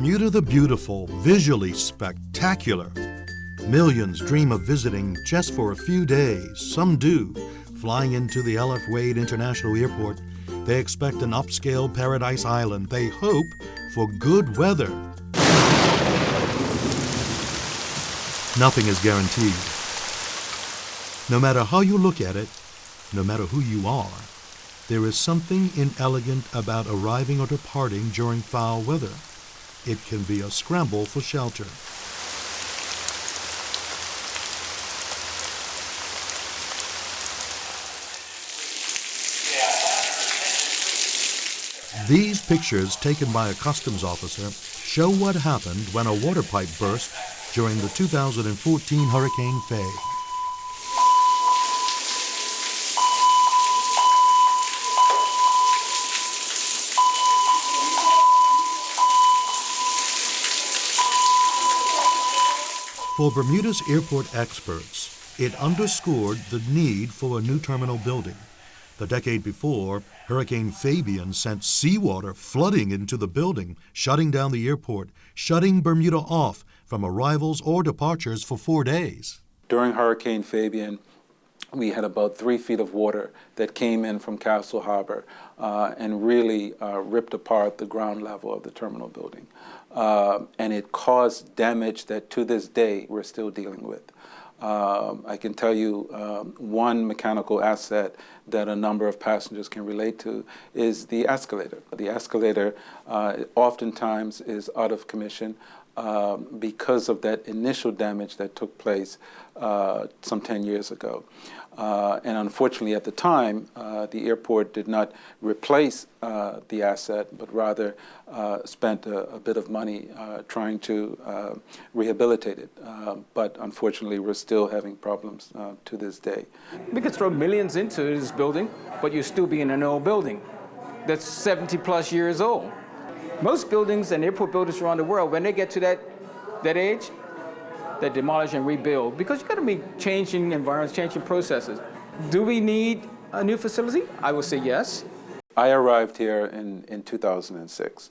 Bermuda the Beautiful, visually spectacular. Millions dream of visiting just for a few days. Some do. Flying into the L.F. Wade International Airport, they expect an upscale paradise island. They hope for good weather. Nothing is guaranteed. No matter how you look at it, no matter who you are, there is something inelegant about arriving or departing during foul weather. It can be a scramble for shelter. These pictures taken by a customs officer show what happened when a water pipe burst during the 2014 Hurricane Faye. For Bermuda's airport experts, it underscored the need for a new terminal building. The decade before, Hurricane Fabian sent seawater flooding into the building, shutting down the airport, shutting Bermuda off from arrivals or departures for 4 days. During Hurricane Fabian, we had about 3 feet of water that came in from Castle Harbor and really ripped apart the ground level of the terminal building. And it caused damage that to this day we're still dealing with. I can tell you one mechanical asset that a number of passengers can relate to is the escalator. The escalator oftentimes is out of commission because of that initial damage that took place some 10 years ago. And unfortunately at the time, the airport did not replace the asset, but rather spent a bit of money trying to rehabilitate it. But unfortunately, we're still having problems to this day. We could throw millions into this building, but you'll still be in an old building that's 70 plus years old. Most buildings and airport buildings around the world, when they get to that age, they demolish and rebuild because you've got to be changing environments, changing processes. Do we need a new facility? I would say yes. I arrived here in 2006,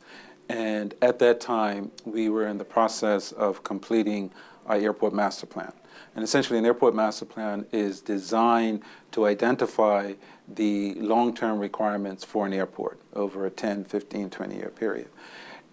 and at that time we were in the process of completing our airport master plan. And essentially an airport master plan is designed to identify the long-term requirements for an airport over a 10, 15, 20-year period.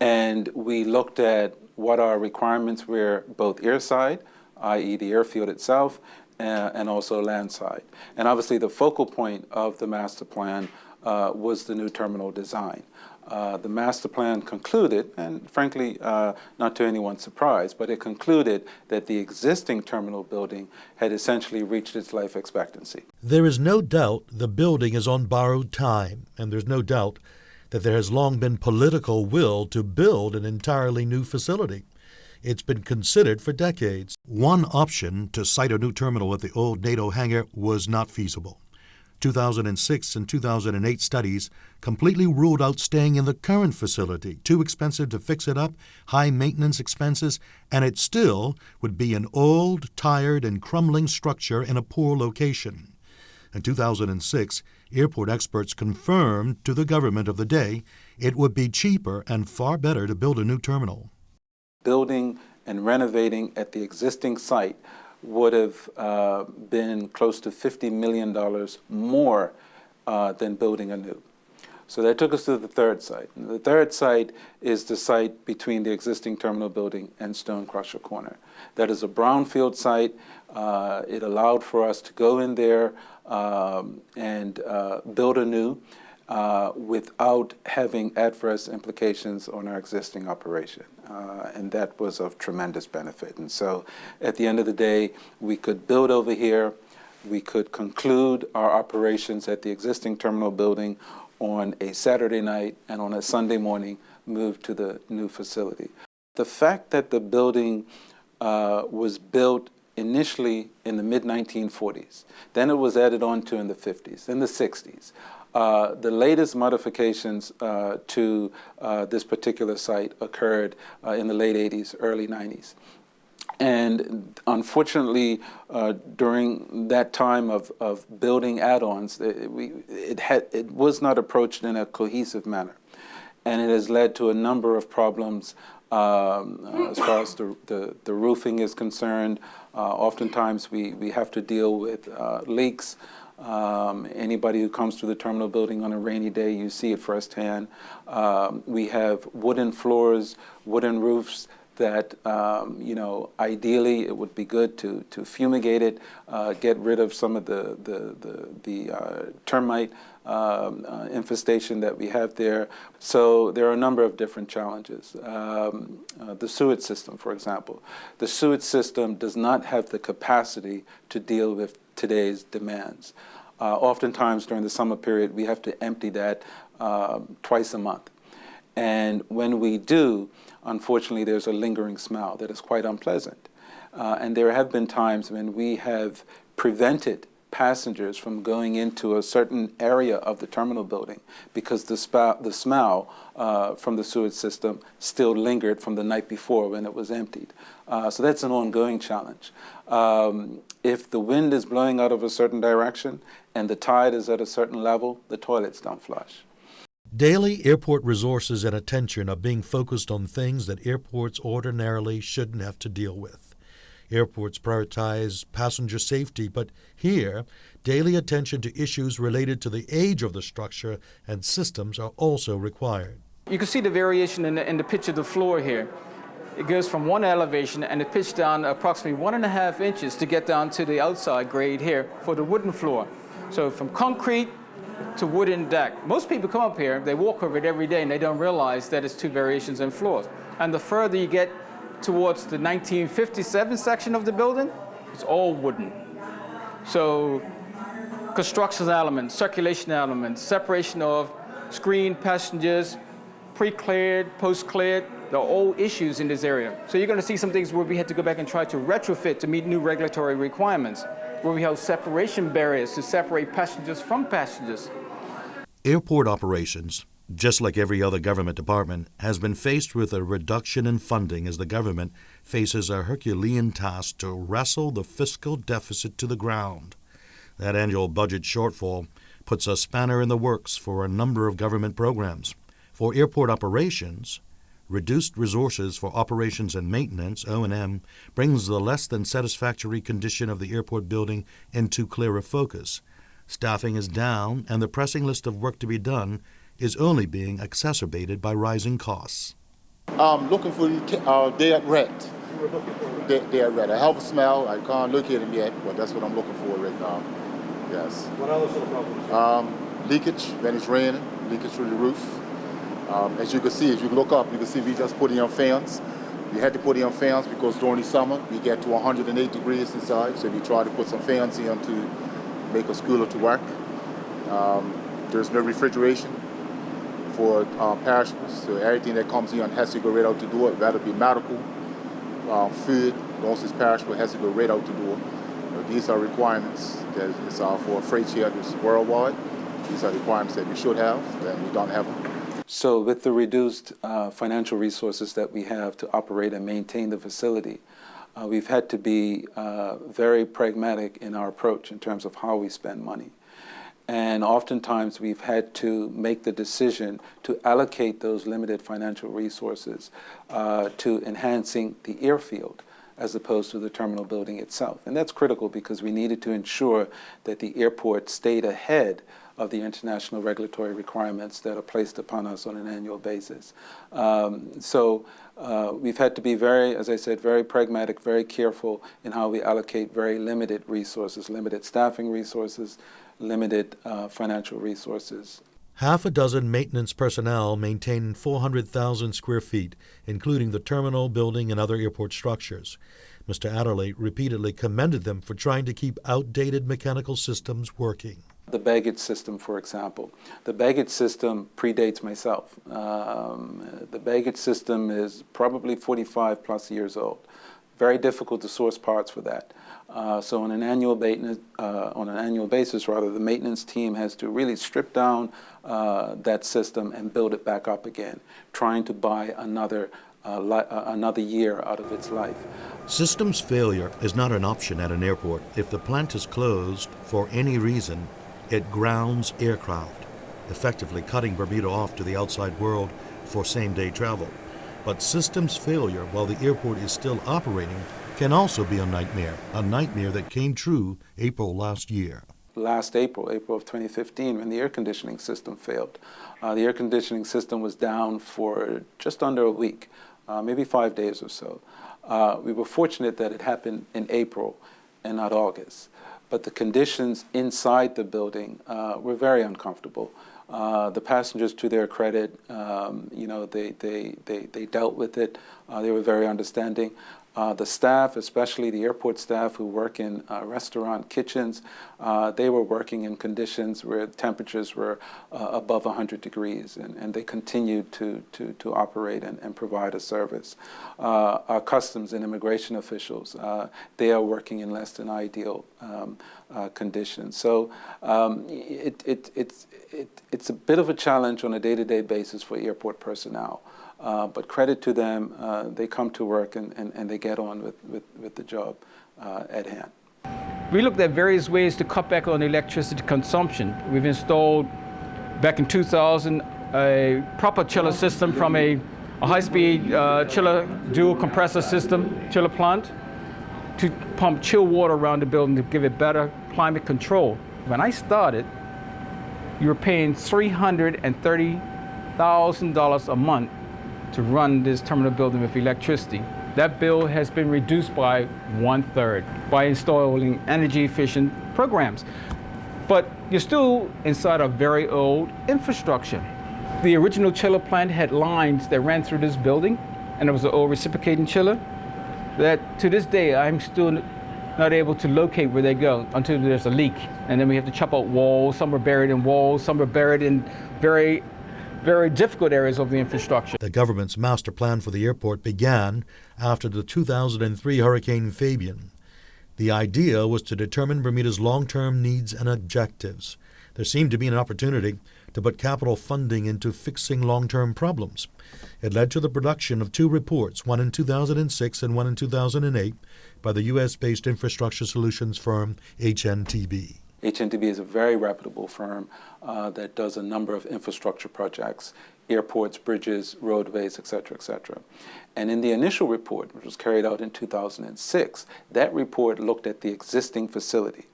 And we looked at what our requirements were both airside, i.e. the airfield itself, and also landside. And obviously the focal point of the master plan was the new terminal design. The master plan concluded, and frankly, not to anyone's surprise, but it concluded that the existing terminal building had essentially reached its life expectancy. There is no doubt the building is on borrowed time, and there's no doubt that there has long been political will to build an entirely new facility. It's been considered for decades. One option to site a new terminal at the old NATO hangar was not feasible. 2006 and 2008 studies completely ruled out staying in the current facility. Too expensive to fix it up, high maintenance expenses, and it still would be an old, tired, and crumbling structure in a poor location. In 2006, airport experts confirmed to the government of the day it would be cheaper and far better to build a new terminal. Building and renovating at the existing site would have been close to $50 million more than building anew. So that took us to the third site. And the third site is the site between the existing terminal building and Stone Crusher Corner. That is a brownfield site. It allowed for us to go in there and build anew without having adverse implications on our existing operation. And that was of tremendous benefit. And so at the end of the day, we could build over here, we could conclude our operations at the existing terminal building on a Saturday night, and on a Sunday morning move to the new facility. The fact that the building was built initially in the mid-1940s, then it was added on to in the 50s, in the 60s. The latest modifications to this particular site occurred in the late 80s, early 90s. And unfortunately, during that time of building add-ons, it was not approached in a cohesive manner. And it has led to a number of problems As far as the roofing is concerned, oftentimes we have to deal with leaks. Anybody who comes to the terminal building on a rainy day, you see it firsthand. We have wooden floors, wooden roofs that, ideally it would be good to fumigate it, get rid of some of the termite infestation that we have there. So there are a number of different challenges. The sewage system, for example. The sewage system does not have the capacity to deal with today's demands. Oftentimes during the summer period, we have to empty that twice a month. And when we do, unfortunately, there's a lingering smell that is quite unpleasant. And there have been times when we have prevented passengers from going into a certain area of the terminal building because the smell from the sewage system still lingered from the night before when it was emptied. So that's an ongoing challenge. If the wind is blowing out of a certain direction and the tide is at a certain level, the toilets don't flush. Daily airport resources and attention are being focused on things that airports ordinarily shouldn't have to deal with. Airports prioritize passenger safety, but here, daily attention to issues related to the age of the structure and systems are also required. You can see the variation in the pitch of the floor here. It goes from one elevation and it pitched down approximately 1.5 inches to get down to the outside grade here for the wooden floor. So from concrete to wooden deck. Most people come up here, they walk over it every day and they don't realize that it's two variations in floors. And the further you get towards the 1957 section of the building, it's all wooden. So construction elements, circulation elements, separation of screened passengers, pre-cleared, post-cleared, they're all issues in this area. So you're going to see some things where we had to go back and try to retrofit to meet new regulatory requirements, where we have separation barriers to separate passengers from passengers. Airport operations, just like every other government department, has been faced with a reduction in funding as the government faces a Herculean task to wrestle the fiscal deficit to the ground. That annual budget shortfall puts a spanner in the works for a number of government programs. For airport operations, reduced resources for operations and maintenance, O&M, brings the less than satisfactory condition of the airport building into clearer focus. Staffing is down, and the pressing list of work to be done is only being exacerbated by rising costs. I'm looking for day at red. Day at red. I have a smell. I can't locate them yet, but that's what I'm looking for right now. Yes. What other sort of problems? Leakage when it's raining, leakage through the roof. As you can see, if you look up, you can see we just put in fans. We had to put in fans because during the summer we get to 108 degrees inside, so we try to put some fans in to make us cooler to work. There's no refrigeration for perishables, so everything that comes in has to go right out the door. Whether it be medical, food, once it's perishable, has to go right out the door. These are requirements that is for freight charters worldwide. These are requirements that we should have, and we don't have them. So with the reduced financial resources that we have to operate and maintain the facility, we've had to be very pragmatic in our approach in terms of how we spend money. And oftentimes we've had to make the decision to allocate those limited financial resources to enhancing the airfield as opposed to the terminal building itself. And that's critical because we needed to ensure that the airport stayed ahead of the international regulatory requirements that are placed upon us on an annual basis. So we've had to be very, as I said, very pragmatic, very careful in how we allocate very limited resources, limited staffing resources, limited financial resources. Half a dozen maintenance personnel maintain 400,000 square feet, including the terminal, building, and other airport structures. Mr. Adderley repeatedly commended them for trying to keep outdated mechanical systems working. The baggage system, for example. The baggage system predates myself. The baggage system is probably 45 plus years old. Very difficult to source parts for that. So on an annual basis, the maintenance team has to really strip down that system and build it back up again, trying to buy another year out of its life. Systems failure is not an option at an airport. If the plant is closed for any reason, it grounds aircraft, effectively cutting Bermuda off to the outside world for same-day travel. But systems failure while the airport is still operating can also be a nightmare that came true April last year. Last April of 2015, when the air conditioning system failed. The air conditioning system was down for just under a week, maybe 5 days or so. We were fortunate that it happened in April and not August. But the conditions inside the building were very uncomfortable. The passengers, to their credit, they dealt with it. They were very understanding. The staff, especially the airport staff who work in restaurant kitchens, they were working in conditions where temperatures were above 100 degrees, and they continued to operate and provide a service. Our customs and immigration officials, they are working in less than ideal conditions. So it's a bit of a challenge on a day-to-day basis for airport personnel. But credit to them, they come to work and they get on with the job at hand. We looked at various ways to cut back on electricity consumption. We've installed, back in 2000, a proper chiller system from a high-speed chiller dual compressor system, chiller plant, to pump chill water around the building to give it better climate control. When I started, you were paying $330,000 a month to run this terminal building with electricity. That bill has been reduced by 1/3 by installing energy efficient programs. But you're still inside a very old infrastructure. The original chiller plant had lines that ran through this building, and it was an old reciprocating chiller that to this day I'm still not able to locate where they go until there's a leak. And then we have to chop out walls. Some are buried in walls, some are buried in very difficult areas of the infrastructure. The government's master plan for the airport began after the 2003 Hurricane Fabian. The idea was to determine Bermuda's long-term needs and objectives. There seemed to be an opportunity to put capital funding into fixing long-term problems. It led to the production of 2 reports, one in 2006 and one in 2008, by the U.S.-based infrastructure solutions firm HNTB. HNTB is a very reputable firm that does a number of infrastructure projects, airports, bridges, roadways, et cetera, et cetera. And in the initial report, which was carried out in 2006, that report looked at the existing facility.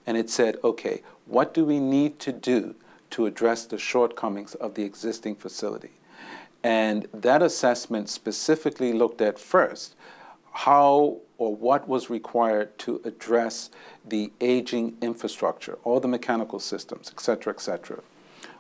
And it said, okay, what do we need to do to address the shortcomings of the existing facility? And that assessment specifically looked at first how or what was required to address the aging infrastructure, all the mechanical systems, et cetera, et cetera.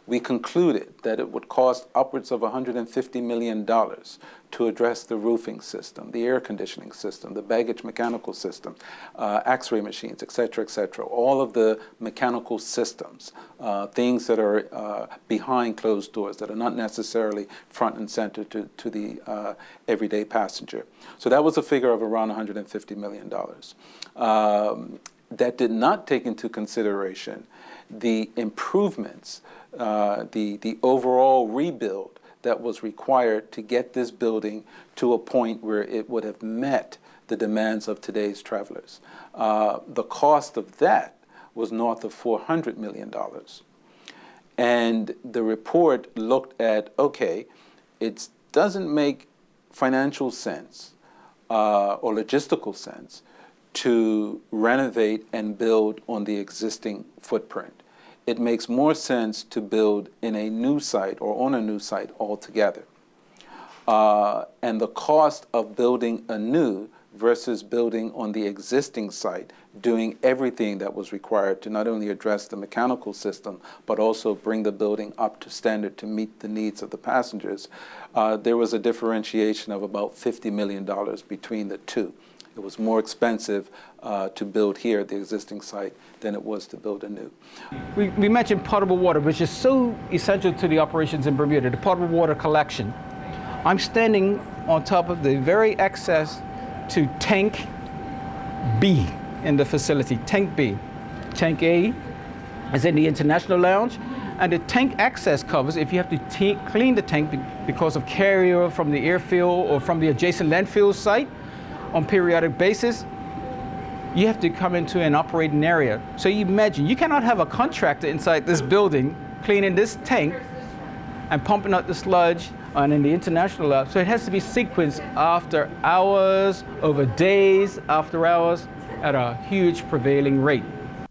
We concluded that it would cost upwards of $150 million to address the roofing system, the air conditioning system, the baggage mechanical system, X-ray machines, et cetera, all of the mechanical systems, things that are behind closed doors that are not necessarily front and center to the everyday passenger. So that was a figure of around $150 million. That did not take into consideration the improvements, the overall rebuild that was required to get this building to a point where it would have met the demands of today's travelers. The cost of that was north of $400 million. And the report looked at, okay, it doesn't make financial sense or logistical sense to renovate and build on the existing footprint. It makes more sense to build in a new site or on a new site altogether. And the cost of building anew versus building on the existing site, doing everything that was required to not only address the mechanical system, but also bring the building up to standard to meet the needs of the passengers, there was a differentiation of about $50 million between the two. It was more expensive to build here at the existing site than it was to build anew. We mentioned potable water, which is so essential to the operations in Bermuda, the potable water collection. I'm standing on top of the very access to tank B in the facility, tank B. Tank A is in the International Lounge, and the tank access covers if you have to clean the tank because of carryover from the airfield or from the adjacent landfill site on periodic basis. You have to come into an operating area. So you imagine, you cannot have a contractor inside this building cleaning this tank and pumping out the sludge and in the international lab. So it has to be sequenced after hours, over days, after hours, at a huge prevailing rate.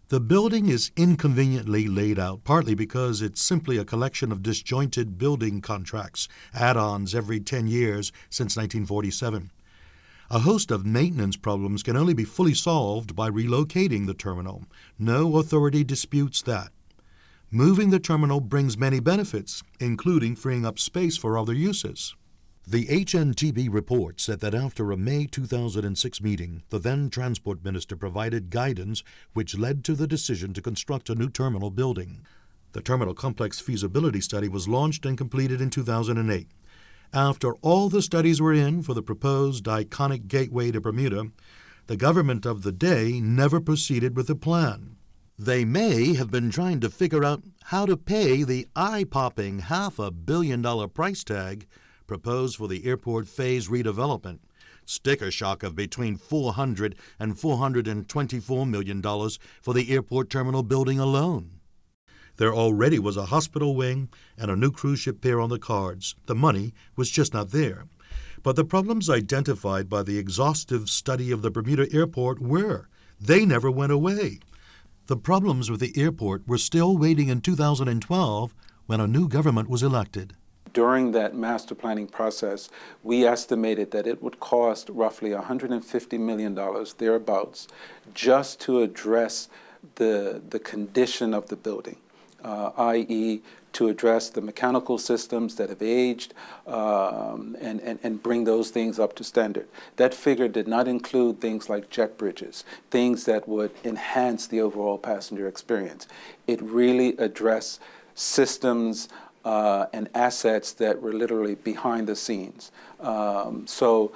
The building is inconveniently laid out, partly because it's simply a collection of disjointed building contracts, add-ons every 10 years since 1947. A host of maintenance problems can only be fully solved by relocating the terminal. No authority disputes that. Moving the terminal brings many benefits, including freeing up space for other uses. The HNTB report said that after a May 2006 meeting, the then Transport Minister provided guidance which led to the decision to construct a new terminal building. The terminal complex feasibility study was launched and completed in 2008. After all the studies were in for the proposed iconic gateway to Bermuda, the government of the day never proceeded with the plan. They may have been trying to figure out how to pay the eye-popping $500 million price tag proposed for the airport phase redevelopment, sticker shock of between $400 and $424 million for the airport terminal building alone. There already was a hospital wing and a new cruise ship pier on the cards. The money was just not there. But the problems identified by the exhaustive study of the Bermuda airport were. They never went away. The problems with the airport were still waiting in 2012 when a new government was elected. During that master planning process, we estimated that it would cost roughly $150 million, thereabouts, just to address the condition of the building, i.e., to address the mechanical systems that have aged and bring those things up to standard. That figure did not include things like jet bridges, things that would enhance the overall passenger experience. It really addressed systems and assets that were literally behind the scenes. So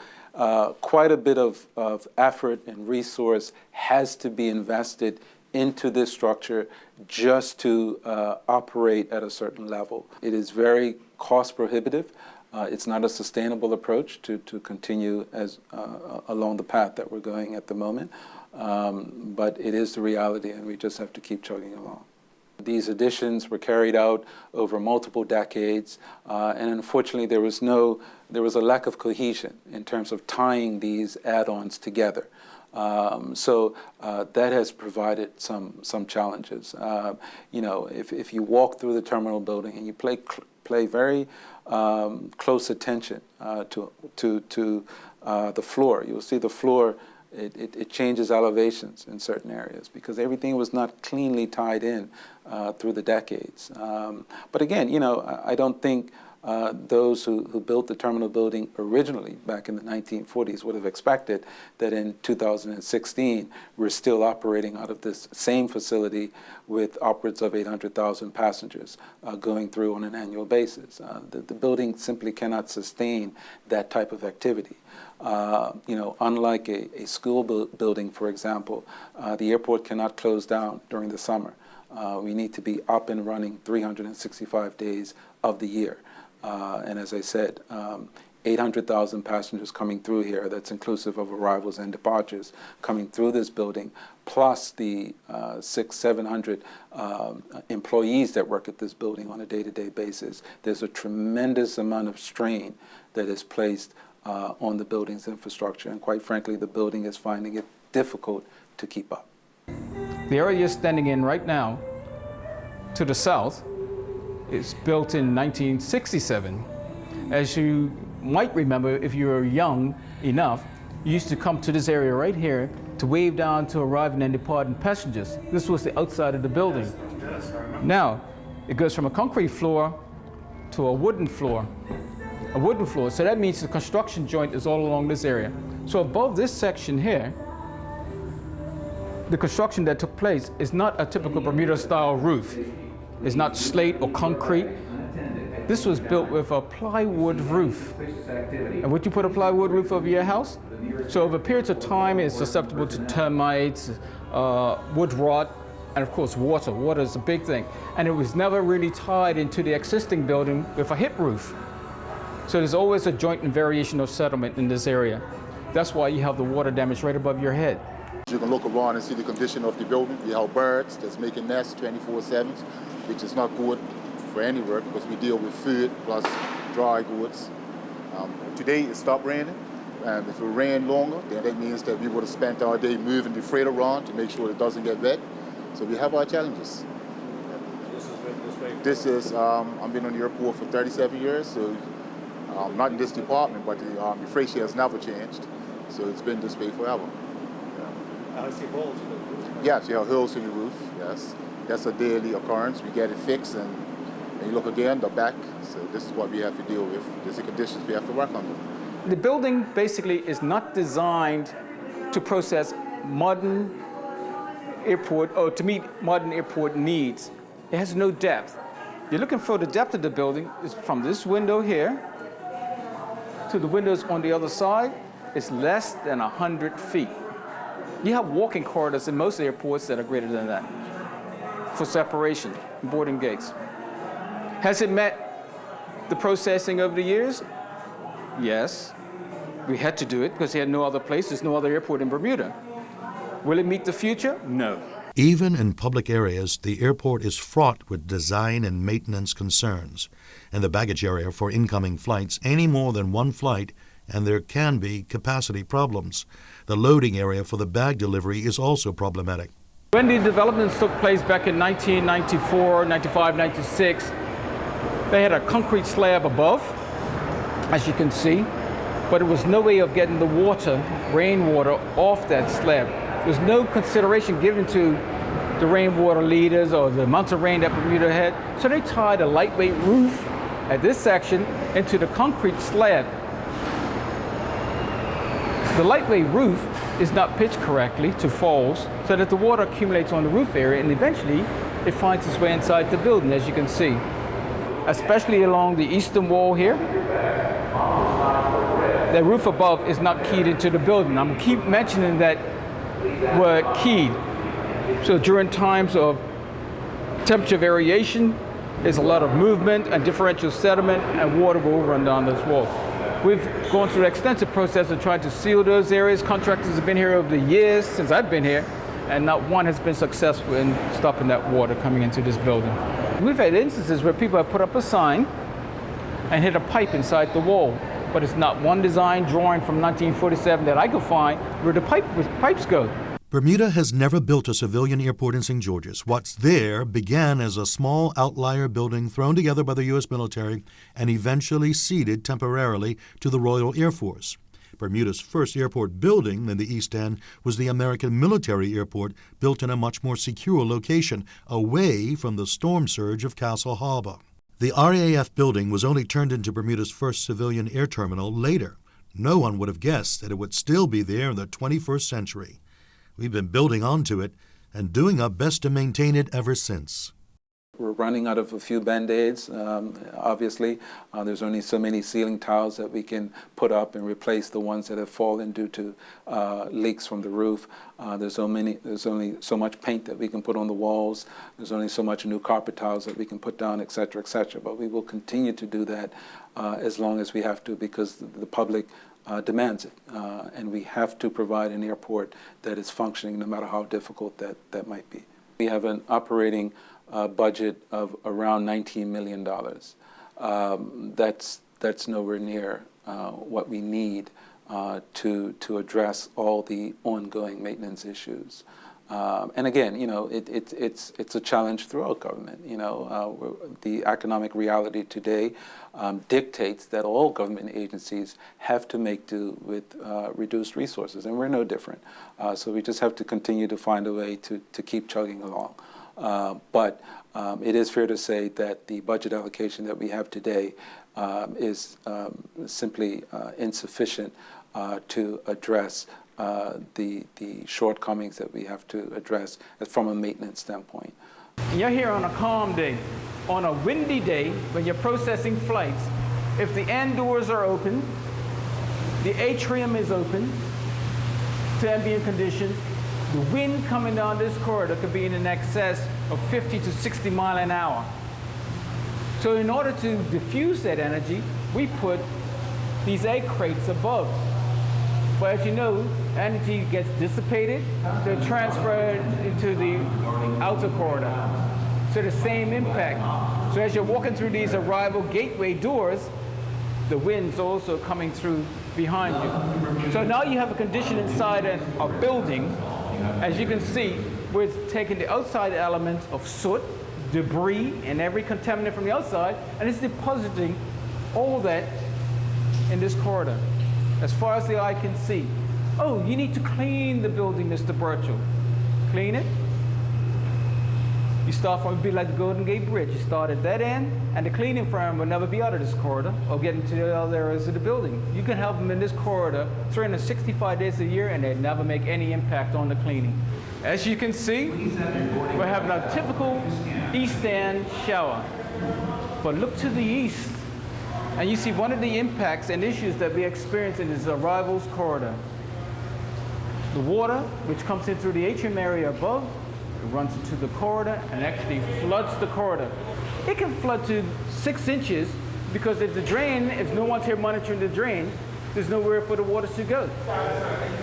quite a bit of effort and resource has to be invested into this structure just to operate at a certain level. It is very cost prohibitive. It's not a sustainable approach to continue as along the path that we're going at the moment, but it is the reality, and we just have to keep chugging along. These additions were carried out over multiple decades, and unfortunately there was a lack of cohesion in terms of tying these add-ons together. So that has provided some challenges. You know, if you walk through the terminal building and you pay very close attention to the floor, you'll see the floor. It changes elevations in certain areas because everything was not cleanly tied in through the decades. But again, you know, I don't think those who built the terminal building originally back in the 1940s would have expected that in 2016 we're still operating out of this same facility with upwards of 800,000 passengers going through on an annual basis. The building simply cannot sustain that type of activity. You know, unlike a school building, for example, the airport cannot close down during the summer. We need to be up and running 365 days of the year. And as I said, 800,000 passengers coming through here, that's inclusive of arrivals and departures, coming through this building, plus the 600-700 employees that work at this building on a day-to-day basis. There's a tremendous amount of strain that is placed on the building's infrastructure, and quite frankly, the building is finding it difficult to keep up. The area you're standing in right now, to the south, is built in 1967. As you might remember, if you were young enough, you used to come to this area right here to wave down to arriving and departing passengers. This was the outside of the building. Now, it goes from a concrete floor to a wooden floor. So that means the construction joint is all along this area. So above this section here, the construction that took place is not a typical Bermuda-style roof. It's not slate or concrete. This was built with a plywood roof. And would you put a plywood roof over your house? So over periods of time, it's susceptible to termites, wood rot, and of course water. Water is a big thing. And it was never really tied into the existing building with a hip roof. So there's always a joint and variation of settlement in this area. That's why you have the water damage right above your head. You can look around and see the condition of the building. You have birds that's making nests 24/7, which is not good for anywhere because we deal with food plus dry goods. Today it stopped raining, and if it rained longer, then that means that we would have spent our day moving the freight around to make sure it doesn't get wet. So we have our challenges. This is, I've been on the airport for 37 years, so not in this department, but the freight share has never changed. So it's been this way forever. I see holes in the roof. Yes, you have holes in the roof, yes. That's a daily occurrence. We get it fixed, and you look again, the back. So this is what we have to deal with. These are the conditions we have to work under. The building basically is not designed to process modern airport, or to meet modern airport needs. It has no depth. You're looking for the depth of the building is from this window here to the windows on the other side. It's less than 100 feet. You have walking corridors in most airports that are greater than that for separation, boarding gates. Has it met the processing over the years? Yes. We had to do it because they had no other place. There's no other airport in Bermuda. Will it meet the future? No. Even in public areas, the airport is fraught with design and maintenance concerns. In the baggage area for incoming flights, any more than one flight, and there can be capacity problems. The loading area for the bag delivery is also problematic. When the developments took place back in 1994, 95, 96, they had a concrete slab above, as you can see, but there was no way of getting the water, rainwater, off that slab. There's no consideration given to the rainwater leaders or the amount of rain that Bermuda had. So they tied a lightweight roof at this section into the concrete slab. The lightweight roof is not pitched correctly to falls so that the water accumulates on the roof area and eventually it finds its way inside the building, as you can see. Especially along the eastern wall here. The roof above is not keyed into the building. I'm going to keep mentioning that word keyed. So during times of temperature variation, there's a lot of movement and differential sediment and water will run down this wall. We've gone through an extensive process of trying to seal those areas. Contractors have been here over the years since I've been here, and not one has been successful in stopping that water coming into this building. We've had instances where people have put up a sign and hit a pipe inside the wall, but it's not one design drawing from 1947 that I could find where the pipes go. Bermuda has never built a civilian airport in St. George's. What's there began as a small outlier building thrown together by the U.S. military and eventually ceded temporarily to the Royal Air Force. Bermuda's first airport building in the East End was the American Military Airport, built in a much more secure location, away from the storm surge of Castle Harbor. The RAF building was only turned into Bermuda's first civilian air terminal later. No one would have guessed that it would still be there in the 21st century. We've been building onto it and doing our best to maintain it ever since. We're running out of a few Band-Aids, obviously. There's only so many ceiling tiles that we can put up and replace the ones that have fallen due to leaks from the roof. There's only so much paint that we can put on the walls. There's only so much new carpet tiles that we can put down, et cetera, et cetera. But we will continue to do that as long as we have to, because the public demands it. And we have to provide an airport that is functioning no matter how difficult that might be. We have an operating budget of around $19 million. That's nowhere near what we need to address all the ongoing maintenance issues. And again, it's a challenge throughout government. The economic reality today dictates that all government agencies have to make do with reduced resources, and we're no different. So we just have to continue to find a way to keep chugging along. But it is fair to say that the budget allocation that we have today is simply insufficient to address the shortcomings that we have to address from a maintenance standpoint. You're here on a calm day. On a windy day, when you're processing flights, if the end doors are open, the atrium is open to ambient conditions, the wind coming down this corridor could be in excess of 50 to 60 miles an hour. So in order to diffuse that energy, we put these egg crates above. But as you know, energy gets dissipated, they're transferred into the outer corridor. So the same impact. So as you're walking through these arrival gateway doors, the wind's also coming through behind you. So now you have a condition inside a building, as you can see, where it's taking the outside elements of soot, debris, and every contaminant from the outside, and it's depositing all that in this corridor, as far as the eye can see. Oh, you need to clean the building, Mr. Burchell. Clean it. You start from, it'd be like the Golden Gate Bridge. You start at that end, and the cleaning firm will never be out of this corridor or get into the other areas of the building. You can help them in this corridor 365 days a year, and they never make any impact on the cleaning. As you can see, we're having a typical east end shower. But look to the east, and you see one of the impacts and issues that we experience in this arrivals corridor. The water, which comes in through the atrium area above, it runs into the corridor and actually floods the corridor. It can flood to 6 inches because if no one's here monitoring the drain, there's nowhere for the water to go.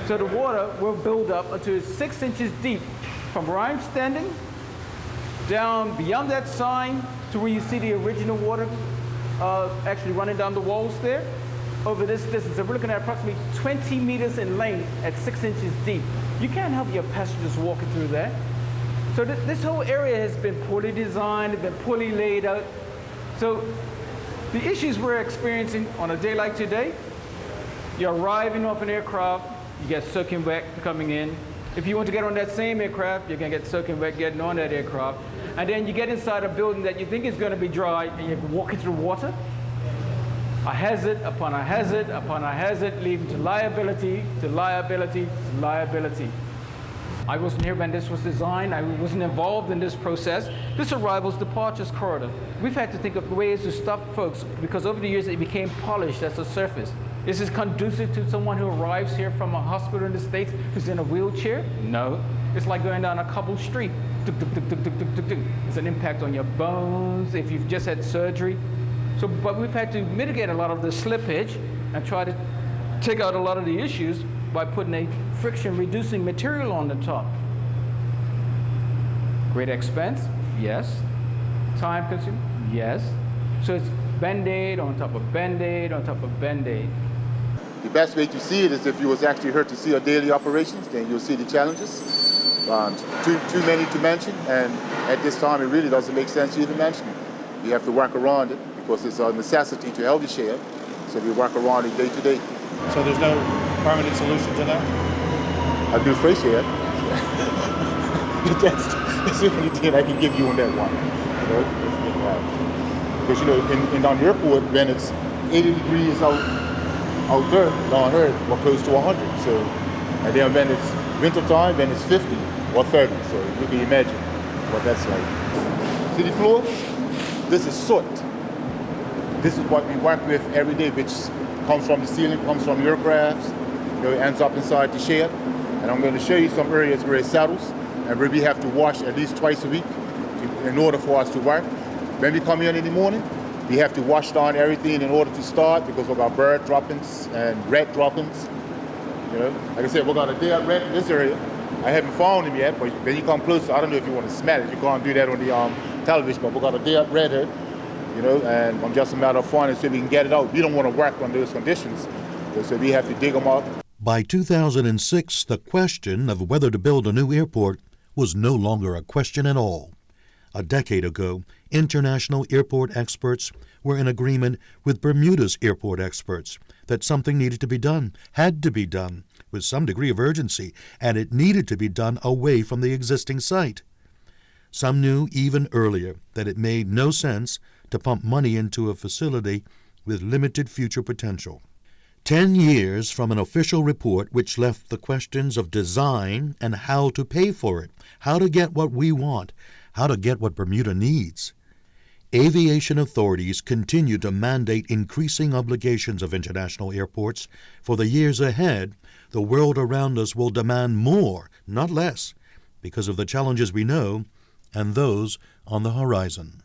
So the water will build up until it's 6 inches deep from where I'm standing down beyond that sign to where you see the original water actually running down the walls there. Over this distance, so we're looking at approximately 20 meters in length at 6 inches deep. You can't have your passengers walking through that. So this whole area has been poorly designed, been poorly laid out. So the issues we're experiencing on a day like today, you're arriving off an aircraft, you get soaking wet coming in. If you want to get on that same aircraft, you're going to get soaking wet getting on that aircraft. And then you get inside a building that you think is going to be dry, and you're walking through water. A hazard upon a hazard upon a hazard, leading to liability, to liability, to liability. I wasn't here when this was designed. I wasn't involved in this process. This arrivals departures corridor. We've had to think of ways to stop folks because over the years it became polished as a surface. Is this conducive to someone who arrives here from a hospital in the States who's in a wheelchair? No. It's like going down a cobbled street. It's an impact on your bones if you've just had surgery. So, but we've had to mitigate a lot of the slippage and try to take out a lot of the issues by putting a friction-reducing material on the top. Great expense? Yes. Time consuming? Yes. So it's Band-Aid on top of Band-Aid on top of Band-Aid. The best way to see it is if you was actually here to see our daily operations, then you'll see the challenges. Too many to mention, and at this time it really doesn't make sense to even mention it. You have to work around it because it's a necessity to help the shed, so we work around it day to day. So there's no permanent solution to that? A new fresh shed. That's the only thing I can give you on that one. Because in on the airport, when it's 80 degrees out there, down here, we're close to 100. So, and then when it's winter time, when it's 50 or 30. So you can imagine what that's like. See the floor? This is soot. This is what we work with every day, which comes from the ceiling, comes from aircrafts, it ends up inside the shed. And I'm going to show you some areas where it settles and where we have to wash at least twice a week in order for us to work. When we come in the morning, we have to wash down everything in order to start because we've got bird droppings and rat droppings. Like I said, we've got a dead rat in this area. I haven't found him yet, but when you come closer, I don't know if you want to smell it. You can't do that on the television, but we've got a dead rat here. And I'm just a matter of finding so we can get it out. We don't want to work on those conditions, so we have to dig them out. By 2006, the question of whether to build a new airport was no longer a question at all. A decade ago, international airport experts were in agreement with Bermuda's airport experts that something needed to be done, had to be done, with some degree of urgency, and it needed to be done away from the existing site. Some knew even earlier that it made no sense to pump money into a facility with limited future potential. 10 years from an official report which left the questions of design and how to pay for it, how to get what we want, how to get what Bermuda needs. Aviation authorities continue to mandate increasing obligations of international airports. For the years ahead, the world around us will demand more, not less, because of the challenges we know and those on the horizon.